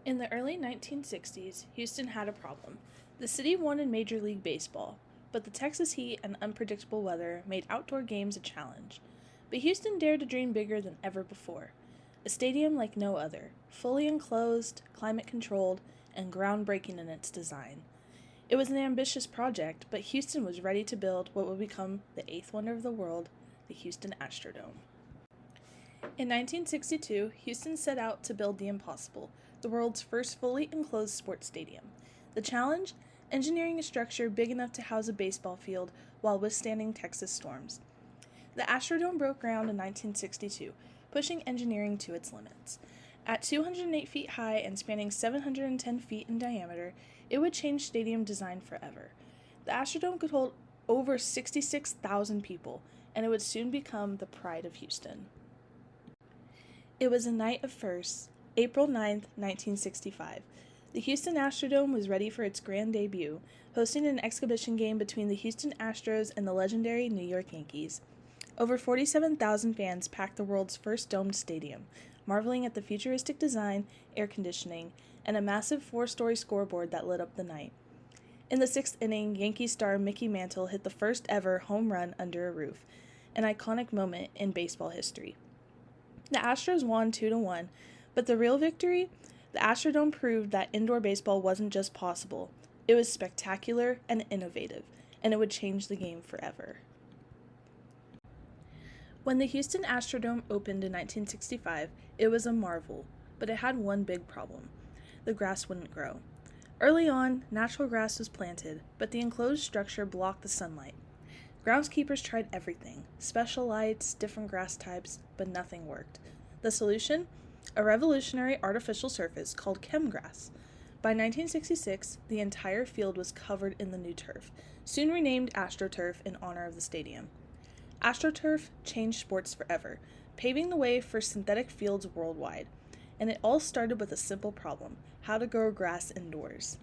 In the early 1960s, Houston had a problem. The city wanted Major League Baseball, but the Texas heat and unpredictable weather made outdoor games a challenge. But Houston dared to dream bigger than ever before. A stadium like no other, fully enclosed, climate controlled, and groundbreaking in its design. It was an ambitious project, but Houston was ready to build what would become the eighth wonder of the world, the Houston Astrodome. In 1962, Houston set out to build the impossible, the world's first fully enclosed sports stadium. The challenge? Engineering a structure big enough to house a baseball field while withstanding Texas storms. The Astrodome broke ground in 1962, pushing engineering to its limits. At 208 feet high and spanning 710 feet in diameter, it would change stadium design forever. The Astrodome could hold over 66,000 people, and it would soon become the pride of Houston. It was a night of firsts, April 9, 1965. The Houston Astrodome was ready for its grand debut, hosting an exhibition game between the Houston Astros and the legendary New York Yankees. Over 47,000 fans packed the world's first domed stadium, marveling at the futuristic design, air conditioning, and a massive 4-story scoreboard that lit up the night. In the 6th inning, Yankee star Mickey Mantle hit the first ever home run under a roof, an iconic moment in baseball history. The Astros won 2-1, but the real victory? The Astrodome proved that indoor baseball wasn't just possible. It was spectacular and innovative, and it would change the game forever. When the Houston Astrodome opened in 1965, it was a marvel, but it had one big problem. The grass wouldn't grow. Early on, natural grass was planted, but the enclosed structure blocked the sunlight. Groundskeepers tried everything, special lights, different grass types, but nothing worked. The solution? A revolutionary artificial surface called chemgrass. By 1966, the entire field was covered in the new turf, soon renamed AstroTurf in honor of the stadium. AstroTurf changed sports forever, paving the way for synthetic fields worldwide. And it all started with a simple problem: how to grow grass indoors.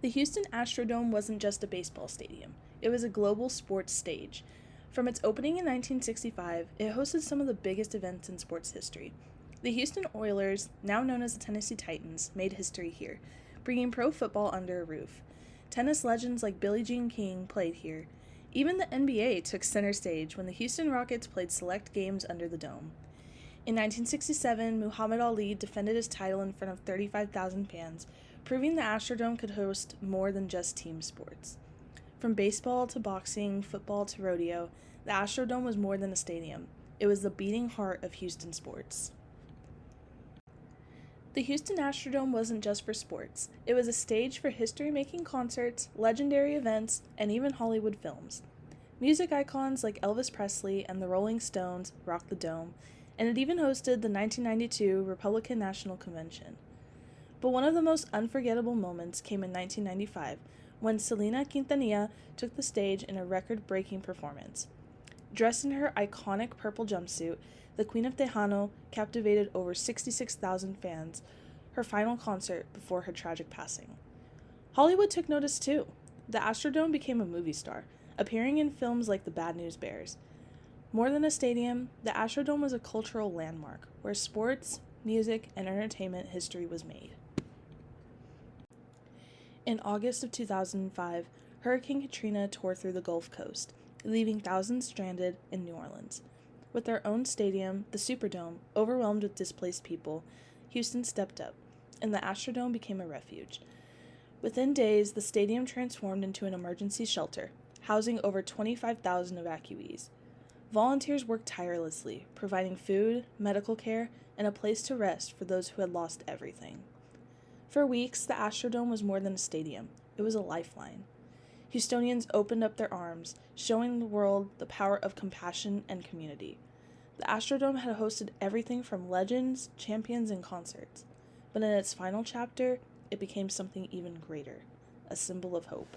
The Houston Astrodome wasn't just a baseball stadium. It was a global sports stage. From its opening in 1965, it hosted some of the biggest events in sports history. The Houston Oilers, now known as the Tennessee Titans, made history here, bringing pro football under a roof. Tennis legends like Billie Jean King played here. Even the NBA took center stage when the Houston Rockets played select games under the dome. In 1967, Muhammad Ali defended his title in front of 35,000 fans, proving the Astrodome could host more than just team sports. From baseball to boxing, football to rodeo, the Astrodome was more than a stadium. It was the beating heart of Houston sports. The Houston Astrodome wasn't just for sports. It was a stage for history-making concerts, legendary events, and even Hollywood films. Music icons like Elvis Presley and the Rolling Stones rocked the dome, and it even hosted the 1992 Republican National Convention. But one of the most unforgettable moments came in 1995, when Selena Quintanilla took the stage in a record-breaking performance. Dressed in her iconic purple jumpsuit, the Queen of Tejano captivated over 66,000 fans, her final concert before her tragic passing. Hollywood took notice too. The Astrodome became a movie star, appearing in films like The Bad News Bears. More than a stadium, the Astrodome was a cultural landmark, where sports, music, and entertainment history was made. In August of 2005, Hurricane Katrina tore through the Gulf Coast, leaving thousands stranded in New Orleans. With their own stadium, the Superdome, overwhelmed with displaced people, Houston stepped up, and the Astrodome became a refuge. Within days, the stadium transformed into an emergency shelter, housing over 25,000 evacuees. Volunteers worked tirelessly, providing food, medical care, and a place to rest for those who had lost everything. For weeks, the Astrodome was more than a stadium. It was a lifeline. Houstonians opened up their arms, showing the world the power of compassion and community. The Astrodome had hosted everything from legends, champions, and concerts. But in its final chapter, it became something even greater, a symbol of hope.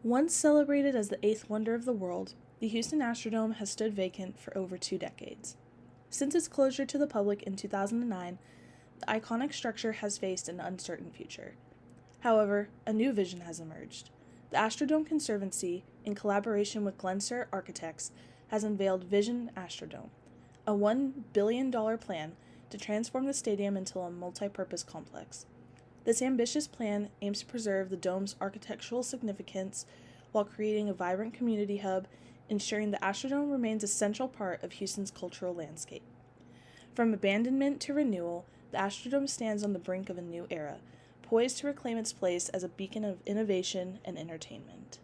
Once celebrated as the eighth wonder of the world, the Houston Astrodome has stood vacant for over 2 decades. Since its closure to the public in 2009, the iconic structure has faced an uncertain future. However, a new vision has emerged. The Astrodome Conservancy, in collaboration with Glenser Architects, has unveiled Vision Astrodome, a $1 billion plan to transform the stadium into a multi-purpose complex. This ambitious plan aims to preserve the dome's architectural significance while creating a vibrant community hub, ensuring the Astrodome remains a central part of Houston's cultural landscape. From abandonment to renewal, the Astrodome stands on the brink of a new era, poised to reclaim its place as a beacon of innovation and entertainment.